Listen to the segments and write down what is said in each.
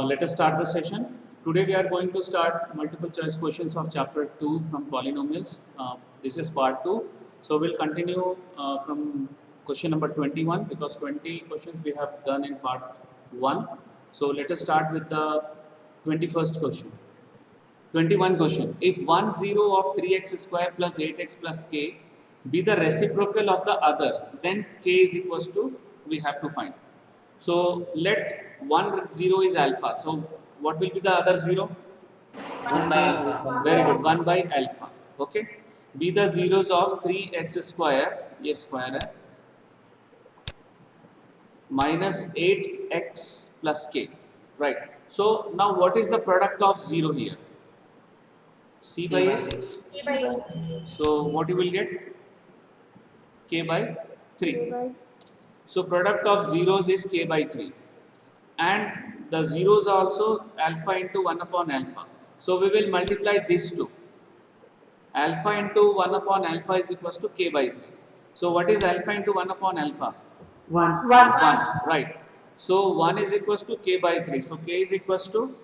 Let us start the session. Today we are going to start multiple choice questions of chapter 2 from Polynomials. This is part 2. So we'll continue from question number 21 because 20 questions we have done in part 1. So let us start with the 21st question. 21 question. If one zero of 3x square plus 8x plus k be the reciprocal of the other, then k is equals to, we have to find. So let one zero is alpha. So what will be the other zero? 1 by alpha. Very good. 1 by alpha. Okay. Be the zeros of 3x square, ये square है, minus 8x plus k. Right. So now what is the product of 0 here? C by a. 6. So what you will get? K by 3. So product of zeros is k by 3. And the zeros are also alpha into 1 upon alpha. So we will multiply these two. Alpha into 1 upon alpha is equals to k by 3. So what is alpha into 1 upon alpha? 1. 1. Right. So 1 is equals to k by 3. So k is equals to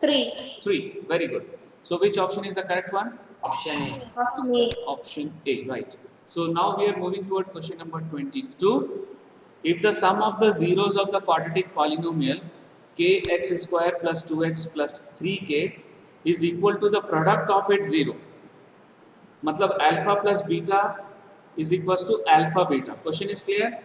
3. Very good. So which option is the correct one? Option A. Option A. Right. So now we are moving toward question number 22. If the sum of the zeros of the quadratic polynomial kx square plus 2x plus 3k is equal to the product of its zero, मतलब alpha plus beta is equals to alpha beta. Question is clear?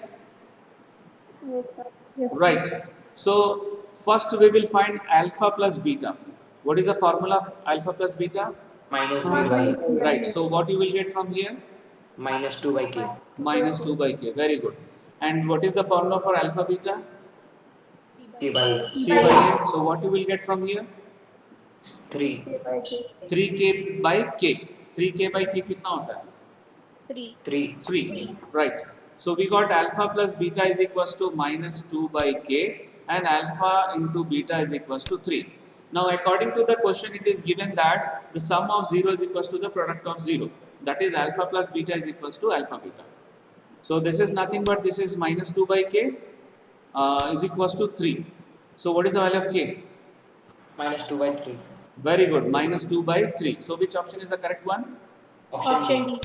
Yes. Right. So first we will find alpha plus beta. What is the formula of alpha plus beta? Minus B by Right. So what you will get from here? minus 2 by k. Minus 2 by k. Very good. And what is the formula for alpha beta? C by C by a. So what you will get from here? 3. 3k by k. 3k by k कितना होता है? 3. 3. Right. So we got alpha plus beta is equals to minus 2 by k and alpha into beta is equals to 3. Now according to the question it is given that the sum of 0 is equals to the product of 0. That is alpha plus beta is equals to alpha beta. So this is nothing but this is minus 2 by k is equals to 3. So what is the value of k? Minus 2 by 3. Very good. Minus 2 by 3. So which option is the correct one? Option D.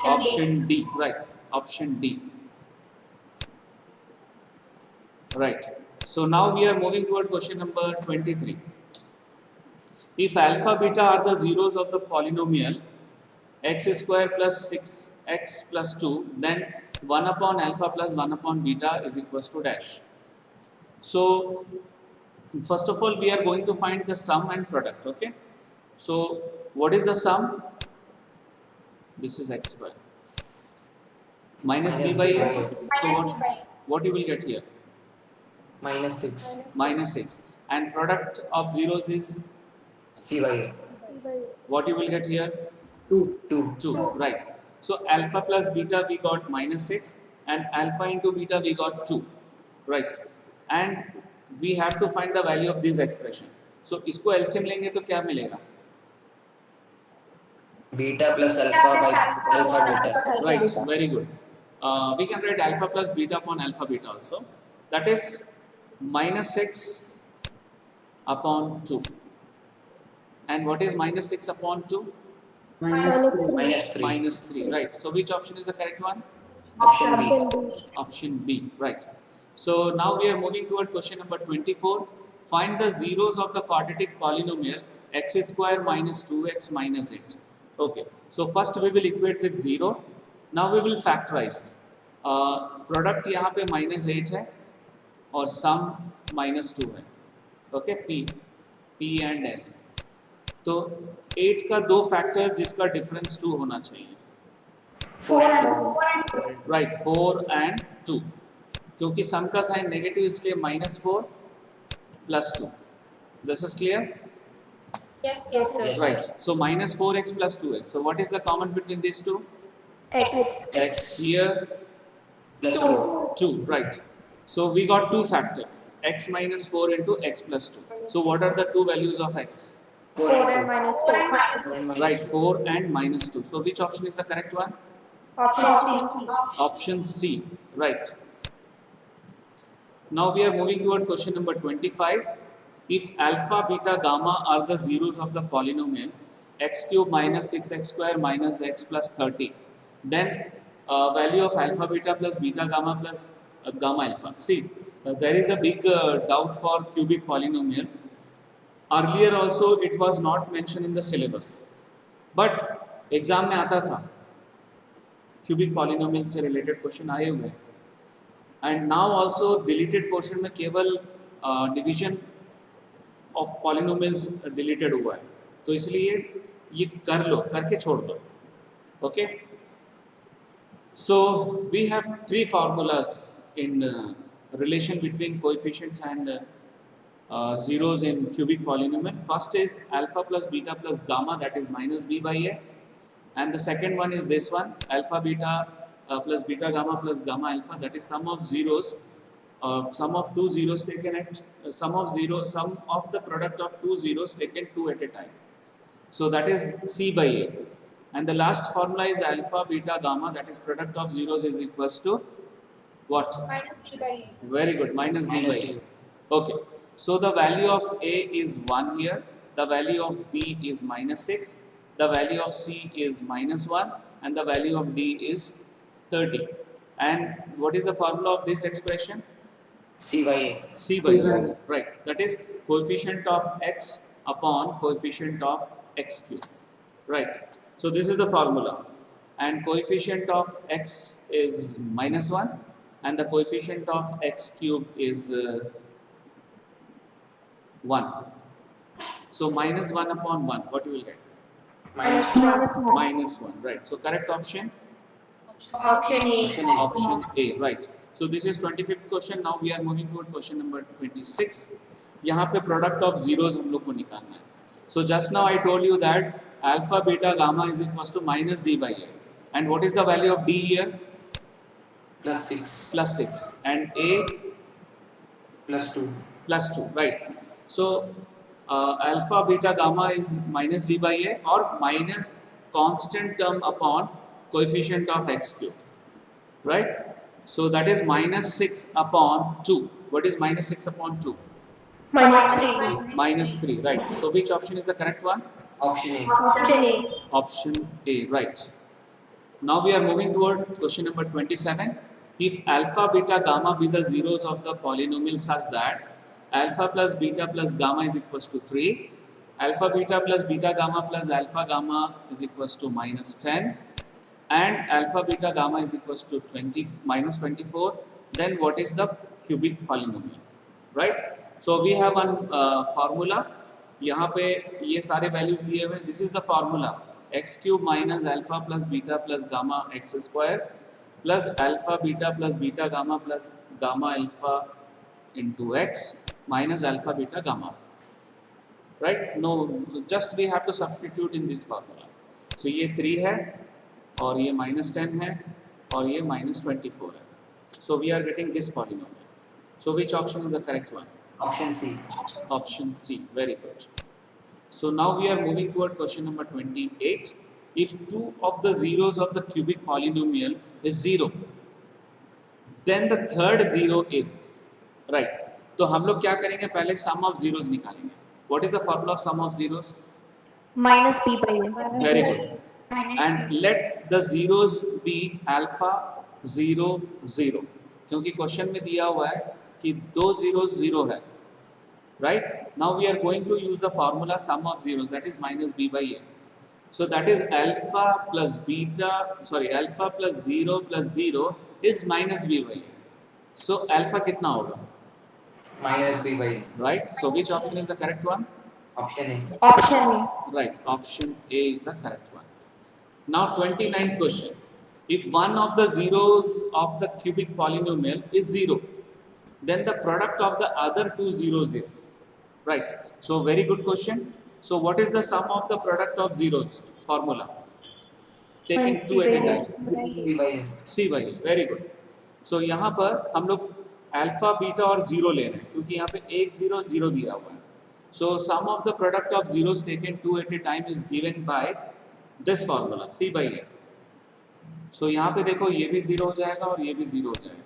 Option D. Right. Option D. Right. So now we are moving toward question number 23. If alpha beta are the zeros of the polynomial x square plus 6x plus 2, then 1 upon alpha plus 1 upon beta is equals to dash. So first of all we are going to find the sum and product. Okay. So what is the sum? This is x square minus b by a. So what you will get here? Minus 6. Minus 6. And product of zeros is C by A. what you will get here? 2. 2. Right. So alpha plus beta we got minus 6 and alpha into beta we got 2. Right. And we have to find the value of this expression. So इसको LCM लेंगे तो क्या मिलेगा? Beta plus alpha by alpha beta. Right. Very good. We can write alpha plus beta upon alpha beta also. That is minus 6 upon 2. And what is minus 6 upon 2? Minus 3. Minus 3. Right. So which option is the correct one? Option B. Option B. Right. So now we are moving toward question number 24. Find the zeros of the quadratic polynomial x square minus 2x minus 8. Okay. So first we will equate with 0. Now we will factorize. Product यहाँ पे minus 8 है और sum minus 2 है. Okay. P and S. तो 8 का दो factor जिसका difference 2 होना चाहिए. 4 राइट. 4 and 2. क्योंकि सम का साइन नेगेटिव इसलिए minus 4 plus 2. This is clear? Yes, sir. Right. So minus 4x plus 2x. So what is the common between these two? X here plus 2. 2. Right. So we got two factors. X minus 4 into x plus 2. So what are the two values of x? 4 and 2. Right. 4 and minus 2. So which option is the correct one? Option C. Right. Now we are moving toward question number 25. if alpha, beta, gamma are the zeros of the polynomial x cube minus 6x square minus x plus 30, then value of alpha beta plus beta gamma plus gamma alpha. See, there is a big doubt for cubic polynomial. Earlier also it was not mentioned in the syllabus, but exam में आता था, cubic polynomial से related question आए हुए हैं। And now also deleted portion में केवल division of polynomials deleted हुआ है, तो इसलिए ये कर लो, करके छोड़ दो। Okay, so we have 3 formulas in relation between coefficients and zeros in cubic polynomial. First is alpha plus beta plus gamma, that is minus b by a, and the second one is this one, alpha beta plus beta gamma plus gamma alpha, that is sum of zeros, sum of two zeros taken at sum of the product of two zeros taken two at a time. So that is c by a, and the last formula is alpha beta gamma, that is product of zeros is equals to what? Minus d by a. Very good, minus d by a. Okay, so the value of a is 1 here, the value of b is minus 6, the value of c is minus 1, and the value of d is 30. And what is the formula of this expression? C by A. C by A, right. That is coefficient of x upon coefficient of x cube, right. So this is the formula, and coefficient of x is minus 1 and the coefficient of x cube is 1. So minus 1 upon 1, what you will get? Minus 1, right. So correct option? Option A. Option A, right. So this is 25th question. Now we are moving toward question number 26. यहाँ पे product of zeros हम लोग को निकालना है. So just now I told you that alpha beta gamma is equals to minus d by a. And what is the value of d here? Plus 6. Plus 6. And a? Plus 2. Plus 2, right. So alpha beta gamma is minus d by a or minus constant term upon coefficient of x cube, right? So that is minus 6 upon 2. What is minus 6 upon 2? Minus 3. Minus 3, right. So which option is the correct one? Option A. Option A. Option A, right. Now we are moving toward question number 27. If alpha, beta, gamma be the zeros of the polynomial such that alpha plus beta plus gamma is equals to 3, alpha beta plus beta gamma plus alpha gamma is equals to minus 10, and alpha beta gamma is equals to minus 24, then what is the cubic polynomial, right? So we have one formula. यहाँ पे ये सारे values दिए हुए हैं. This is the formula: x cube minus alpha plus beta plus gamma x square plus alpha beta plus beta gamma plus gamma alpha into x minus alpha beta gamma. Right? No, just we have to substitute in this formula. So ये 3 है और ये minus 10 है और ये minus 24 है. So we are getting this polynomial. So which option is the correct one? Option C. Option C. Very good. So now we are moving toward question number 28. If two of the zeros of the cubic polynomial is 0, then the third zero is, right. तो हम लोग क्या करेंगे? पहले sum of zeros निकालेंगे. What is the formula of sum of zeros? Minus b by a. Very good. And let the zeros be alpha 0 0, क्योंकि question में दिया हुआ है कि दो zeros 0 है, right? Now we are going to use the formula sum of zeros, that is minus b by a. So that is alpha plus beta, sorry, alpha plus 0 plus 0 is minus b by a. So alpha कितना होगा? Minus b by A. Right? So which option is the correct one? Option A. Option A. Right, option A is the correct one. Now 29th question. If one of the zeros of the cubic polynomial is 0, then the product of the other two zeros is, right. So very good question. So what is the sum of the product of zeros? Formula. Taking two at a time. C by A. C by A. Very good. So यहाँ पर हम लोग alpha beta और zero ले रहे हैं क्योंकि यहाँ पे एक जीरो जीरो दिया हुआ है. So sum of the product of zeros taken two at a time is given by this formula C by A. So यहाँ पे देखो ये भी जीरो हो जाएगा और ये भी जीरो हो जाएगा.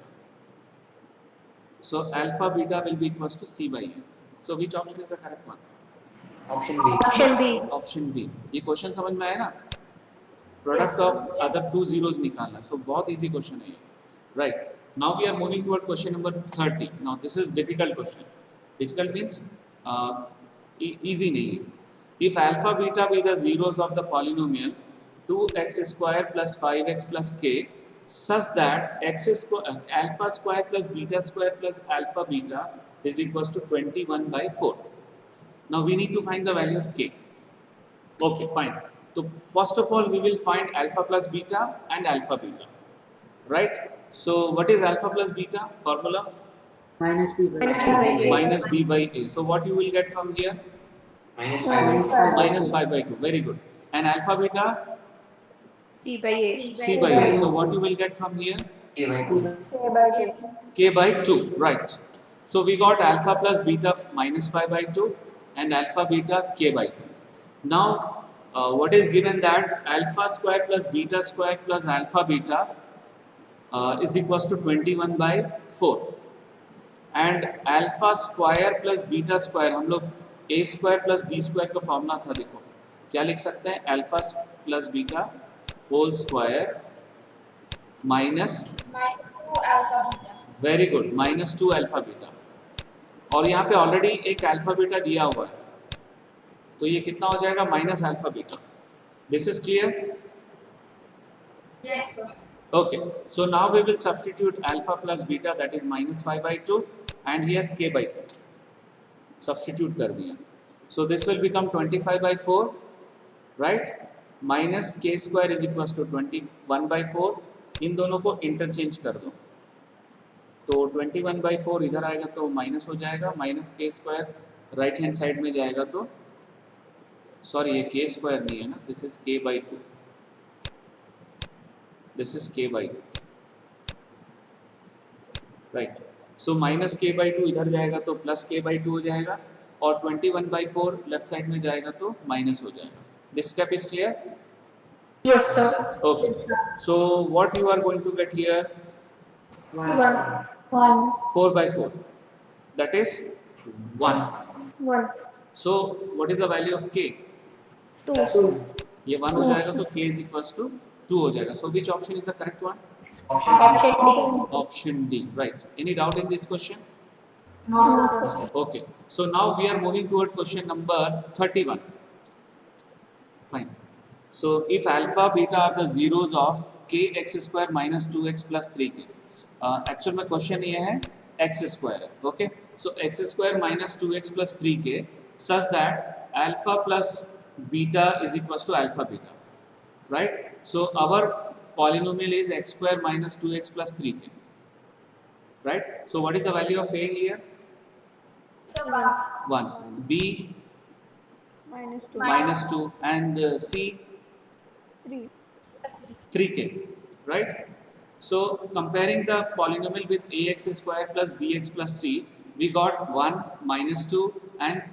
So alpha beta will be equals to C by A. So which option is the correct one? Option B. Option B. Option B. ये क्वेश्चन समझ में आया ना? Product of other two zeros निकालना. So बहुत easy question है ये. Right. Now we are moving toward question number 30. Now this is difficult question. Difficult means easy नहीं है. If alpha beta be the zeros of the polynomial 2x square plus 5x plus k such that alpha square plus beta square plus alpha beta is equals to 21 by 4. Now we need to find the value of k. Okay, fine. So first of all we will find alpha plus beta and alpha beta. Right? So what is alpha plus beta? Formula? Minus B by A. Minus b by a. So what you will get from here? Minus 5 by 2. Minus 5 by 2. Very good. And alpha beta? C by A. C by a. So what you will get from here? A by 2. K by 2. Right. So we got alpha plus beta minus 5 by 2 and alpha beta k by 2. Now what is given that alpha square plus beta square plus alpha beta is equals to 21 by 4. And alpha square plus beta square हम लोग a square plus b square का formula था. देखो क्या लिख सकते हैं? Alpha plus beta whole square minus very good minus 2 alpha beta. और यहाँ पे ऑलरेडी एक अल्फा बीटा दिया हुआ है तो ये कितना हो जाएगा? Minus alpha beta. This is clear? Yes, sir. Okay, so now we will substitute alpha plus beta, that is minus 5 by 2, and here k by 2. Substitute कर दिया. So this will become 25 by 4, right? Minus k square is equals to 21 by 4. इन दोनों को interchange कर दो. तो 21 by 4 इधर आएगा तो माइनस हो जाएगा. Minus k square right hand side में जाएगा तो सॉरी ये k स्क्वायर नहीं है ना, this is k by 2. This is k by 2, right? So minus k by 2 इधर जाएगा तो प्लस k by 2 हो जाएगा और 21 by 4 लेफ्ट साइड में जाएगा तो माइनस हो जाएगा. This step is clear? Yes, sir. Okay. So what you are going to get here? 4 by 4. That is 1. 1. So what is the value of k? 2. ये 1 हो जाएगा तो k is equals to 2 हो जाएगा. So which option is the correct one? Option D. Option D, right? Any doubt in this question? No, sir. Okay, so now we are moving toward question number 31. Fine. So if alpha beta are the zeros of kx square minus 2x plus 3k. Actual में question ये है x square है. Okay, so x square minus 2x plus 3k such that alpha plus beta is equals to alpha beta, right? So our polynomial is x square minus 2x plus 3k, right? So what is the value of a here? So 1. B minus 2 and c 3k, right? So comparing the polynomial with ax square plus bx plus c, we got 1 minus 2 and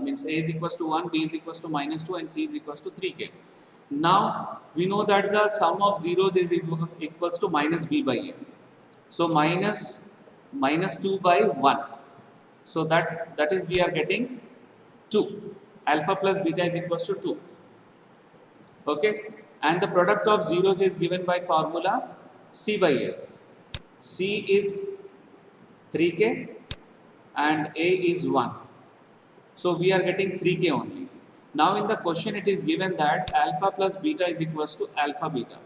means a is equals to 1, b is equals to minus 2 and c is equals to 3k. Now we know that the sum of zeros is equals to minus b by a. So minus 2 by 1. So that is we are getting 2. Alpha plus beta is equals to 2. Okay, and the product of zeros is given by formula c by a. C is 3k and a is 1. So we are getting 3k only. Now in the question it is given that alpha plus beta is equals to alpha beta.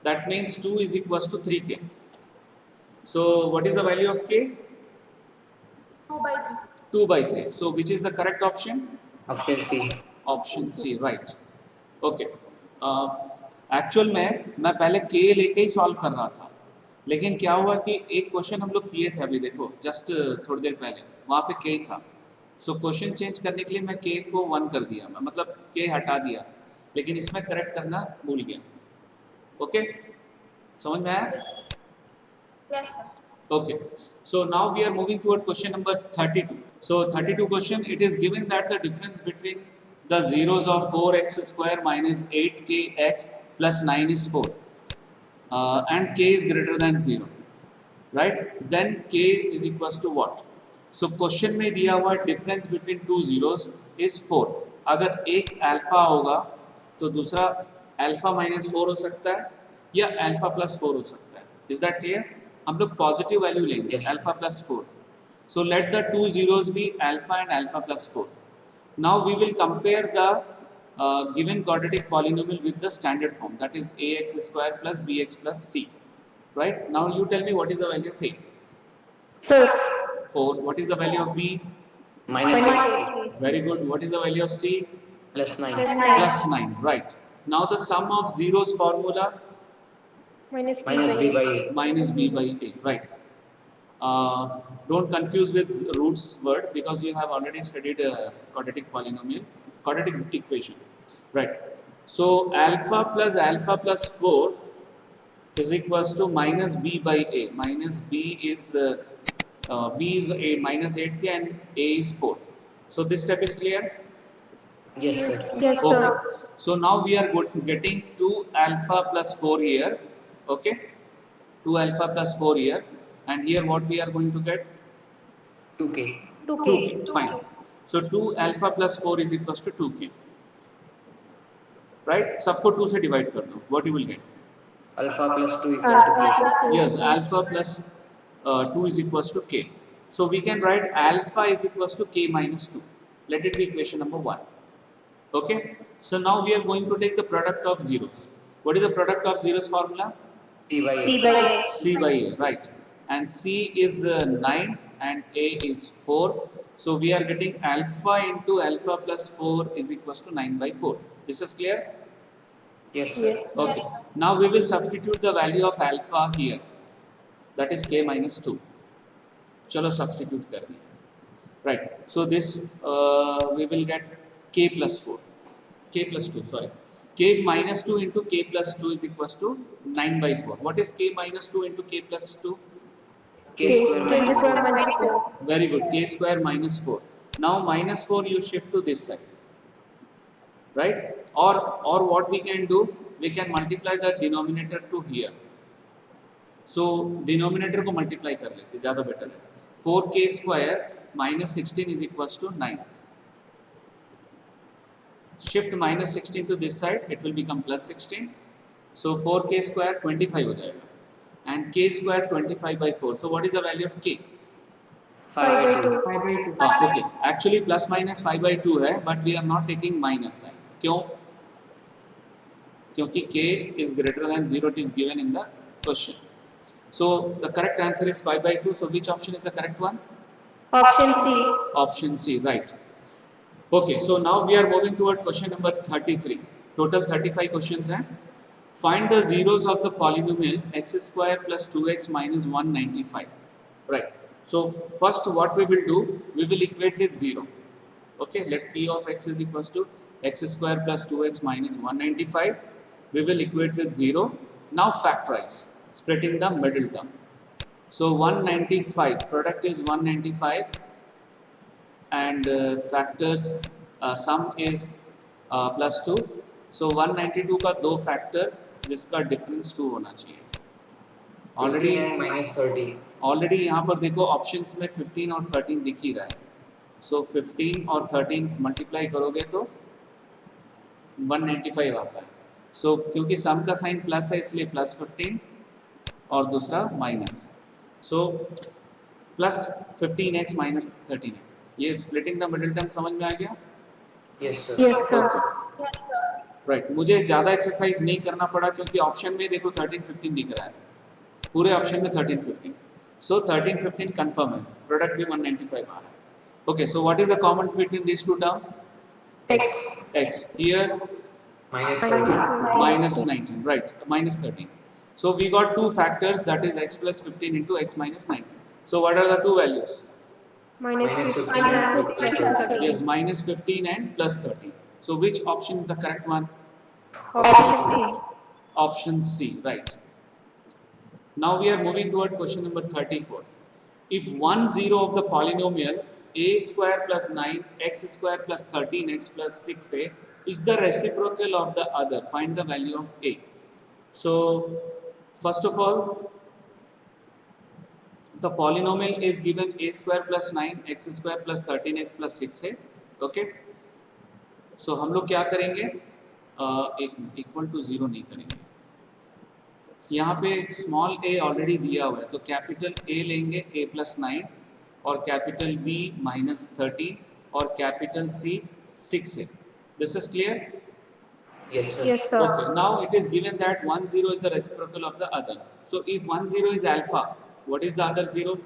That means 2 is equals to 3k. So what is the value of k? 2 by 3. 2 by 3. So which is the correct option? Option C. Option C, right. Okay. Actual में मैं पहले k लेके ही solve कर रहा था, लेकिन क्या हुआ कि एक क्वेश्चन हम लोग किए थे अभी देखो जस्ट थोड़ी देर पहले, वहाँ पे k था. सो क्वेश्चन चेंज करने के लिए मैं k को 1 कर दिया, मैं मतलब k हटा दिया, लेकिन इसमें करेक्ट करना भूल गया. ओके, समझ में आया? Yes, sir. Okay, so now we are moving toward question number 32. So 32 question, it is given that the difference between the zeros of 4x square minus 8kx plus 9 is 4 and k is greater than 0, right? Then k is equals to what? So question में दिया हुआ difference between two zeros is 4. अगर एक alpha होगा तो दूसरा alpha minus 4 हो सकता है या अल्फा प्लस 4 हो सकता है. Is that clear? हम लोग पॉजिटिव वैल्यू लेंगे Yes. Alpha plus 4. So let the two zeros be alpha and alpha plus 4. Now we will compare the given quadratic polynomial with the standard form, that is ax square plus bx plus c. Right? Now you tell me what is the value of a? 4. 4. What is the value of b? Minus Minus 8. 8. Very good. What is the value of c? Plus 9. Plus 9. Plus 9. Right. Now the sum of zeros formula Minus Minus b by a. minus b by a. Right. Don't confuse with roots word because you have already studied quadratic polynomial, quadratic equation, right? So alpha plus 4 is equals to minus b by a. Minus b is a minus 8k and a is 4. So this step is clear. Yes, sir. Yes, sir. Okay. So now we are getting 2 alpha plus 4 here. Okay. 2 alpha plus 4 here. And here what we are going to get? 2k. 2k. 2k. Fine. So 2 alpha plus 4 is equals to 2k. Right? सबको 2 से divide कर दो. What you will get? Alpha plus 2 equals to k. Yes, alpha plus 2 is equals to k. So we can write alpha is equals to k minus 2. Let it be equation number 1. Okay? So now we are going to take the product of zeros. What is the product of zeros formula? c by a. C by a. C by a, right? And c is 9 and a is 4. So we are getting alpha into alpha plus 4 is equals to 9 by 4. This is clear? Yes, sir. Yes. Okay. Now we will substitute the value of alpha here. That is k minus 2. Chalo substitute kar diye. Right. So this we will get k plus 4. K plus 2, sorry. K minus 2 into k plus 2 is equals to 9 by 4. What is k minus 2 into k plus 2? K square K minus square 4. minus 4. Very good. K square minus 4. Now minus 4 you shift to this side. Right? Or what we can do, we can multiply the denominator to here. So denominator को multiply कर लेते, ज़्यादा better है. 4k square minus 16 is equals to 9. Shift minus 16 to this side, it will become plus 16. So 4k square 25 हो जाएगा. And k square 25 by 4. So what is the value of k? 5 by 2. 5 by 2. Okay. Actually plus minus 5 by 2 है, but we are not taking minus sign. क्यों? क्योंकि k is greater than 0, it is given in the question. So the correct answer is 5 by 2. So which option is the correct one? Option C. Option C, right. Okay, so now we are moving toward question number 33. Total 35 questions हैं. Find the zeros of the polynomial x square plus 2x minus 195. Right. So first what we will do, we will equate with 0. Okay, let p of x is equals to x square plus 2x minus 195. We will equate with 0. Now factorize, splitting the middle term. So 195, product is 195 and factors sum is plus 2. So 192 का दो factor जिसका difference 2 होना चाहिए. 15 and minus 30. Already यहाँ पर देखो options में 15 और 13 दिख ही रहा है. सो 15 और 13 मल्टीप्लाई करोगे तो 195 आता है. सो क्योंकि सम का साइन प्लस है इसलिए प्लस 15 और दूसरा minus. So plus 15x minus 13x. ये स्प्लिटिंग द मिडिल टर्म समझ में आ गया? Yes, sir. Yes, sir. Yes, sir. Right. मुझे ज़्यादा एक्सरसाइज नहीं करना पड़ा क्योंकि ऑप्शन में देखो 13-15 दिख रहा है. पूरे ऑप्शन में 13-15. सो 13-15 कंफर्म है. प्रोडक्ट भी 195 आ रहा है. Okay, so what is the common between this two term? X. x. Here Minus Minus 30. minus 19, right, minus 13. So we got two factors, that is x plus 15 into x minus 19. So what are the two values? Minus Minus 15 and plus 30. Yes, minus 15 and plus 13. So which option is the correct one? Option C. Option C, right. Now we are moving toward question number 34. If one zero of the polynomial a square plus 9 x square plus 13x plus 6a is the reciprocal of the other, find the value of a. So first of all, the polynomial is given a square plus 9 x square plus 13x plus 6 है. Okay, so हम लोग क्या करेंगे, equal to 0 नहीं करेंगे. यहाँ पे small a already दिया हुआ है, तो कैपिटल A लेंगे a प्लस 9 और कैपिटल B माइनस 13 और कैपिटल C 6 है. This is clear? Yes, sir. Yes, sir. Okay, now it is given that one 0 is the reciprocal of the other. So if one 0 is alpha, what is the other 0?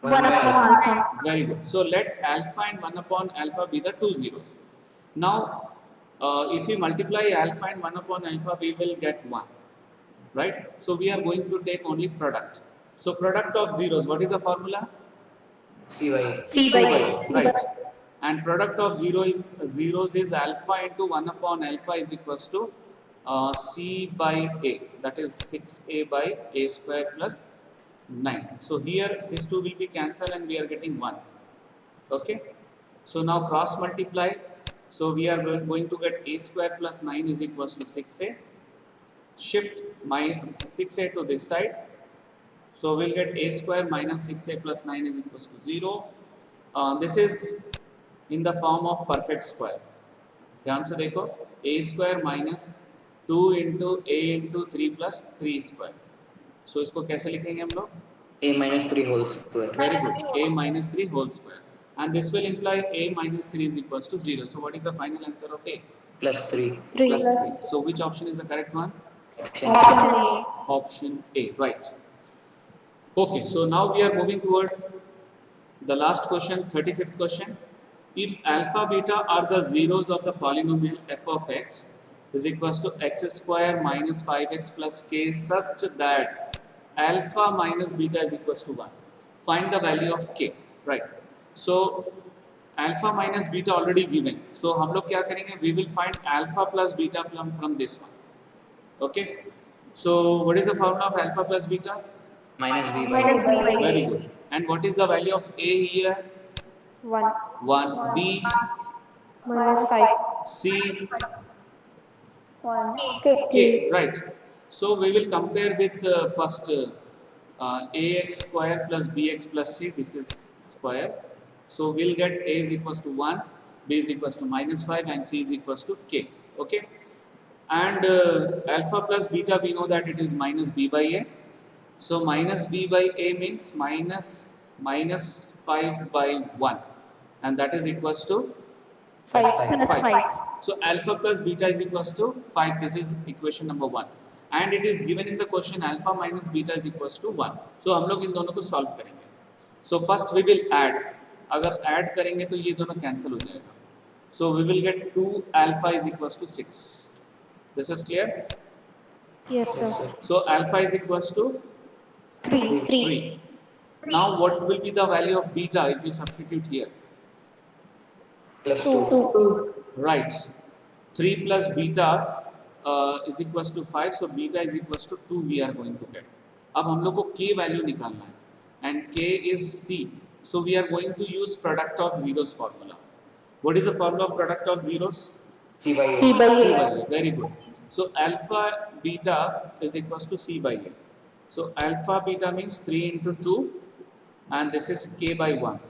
1 upon alpha. Very good. So let alpha and 1 upon alpha be the two zeros. Now, if we multiply alpha and 1 upon alpha, we will get 1. Right? So we are going to take only product. So product of zeros, what is the formula? C by A. C by A. Right. And product of zeros is alpha into 1 upon alpha is equals to C by A. That is 6A by A square plus 9. So here these two will be cancelled and we are getting 1. Okay. So now cross multiply. So we are going to get A square plus 9 is equals to 6A. Shift my 6A to this side. So we'll get A square minus 6A plus 9 is equals to 0. This is in the form of perfect square. ध्यान से देखो, a square minus 2 into a into 3 plus 3 square. So इसको कैसे लिखेंगे हम लोग? A minus 3 whole square. Very good. A minus 3 whole square. And this will imply a minus 3 is equals to 0. So what is the final answer of a? Plus 3. 3. Plus 3. So which option is the correct one? Option. Option A. Option A. Right. Okay. So now we are moving toward the last question, 35th question. If alpha beta are the zeros of the polynomial f of x is equals to x square minus 5x plus k such that alpha minus beta is equals to 1. Find the value of k. Right. So alpha minus beta already given. So हम लोग क्या करेंगे? We will find alpha plus beta from this one. Okay. So what is the formula of alpha plus beta? Minus B by Minus A. B by A. Very good. And what is the value of a here? 1. 1. B. Minus 5. C. 1. K. K. Right. So we will compare with first ax square plus bx plus c. This is square. So we'll get a is equals to 1, b is equals to minus 5 and c is equals to k. Okay. And alpha plus beta, we know that it is minus b by a. So minus b by a means minus 5 by 1. And that is equals to 5. Plus 5. So alpha plus beta is equals to 5. This is equation number 1. And it is given in the question alpha minus beta is equals to 1. So हम लोग इन दोनों को solve करेंगे. So first we will add. अगर add करेंगे तो ये दोनों cancel हो जाएगा. So we will get 2 alpha is equals to 6. This is clear? Yes, sir. So alpha is equals to 3. 3. Now what will be the value of beta if you substitute here? Plus 2. 2. 2. Right. 3 plus beta is equals to 5. So beta is equals to 2 we are going to get. अब हम लोग को k value निकालना है. And k is c. So we are going to use product of zeros formula. What is the formula of product of zeros? C by A. C by C A. by A. Very good. So alpha beta is equals to c by a. So alpha beta means 3 into 2 and this is k by 1.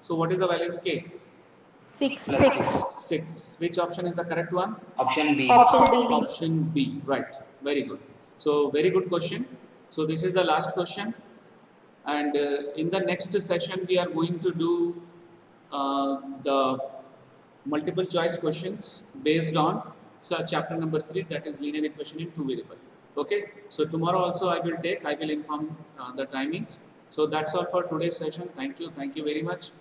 So what is the value of k? 6. Plus 6. Which option is the correct one? Option B. Option B. Option B. Right. Very good. So very good question. So this is the last question. And in the next session we are going to do the multiple choice questions based on chapter number 3, that is linear equation in 2 variable. Okay. So tomorrow also I will inform the timings. So that's all for today's session. Thank you very much.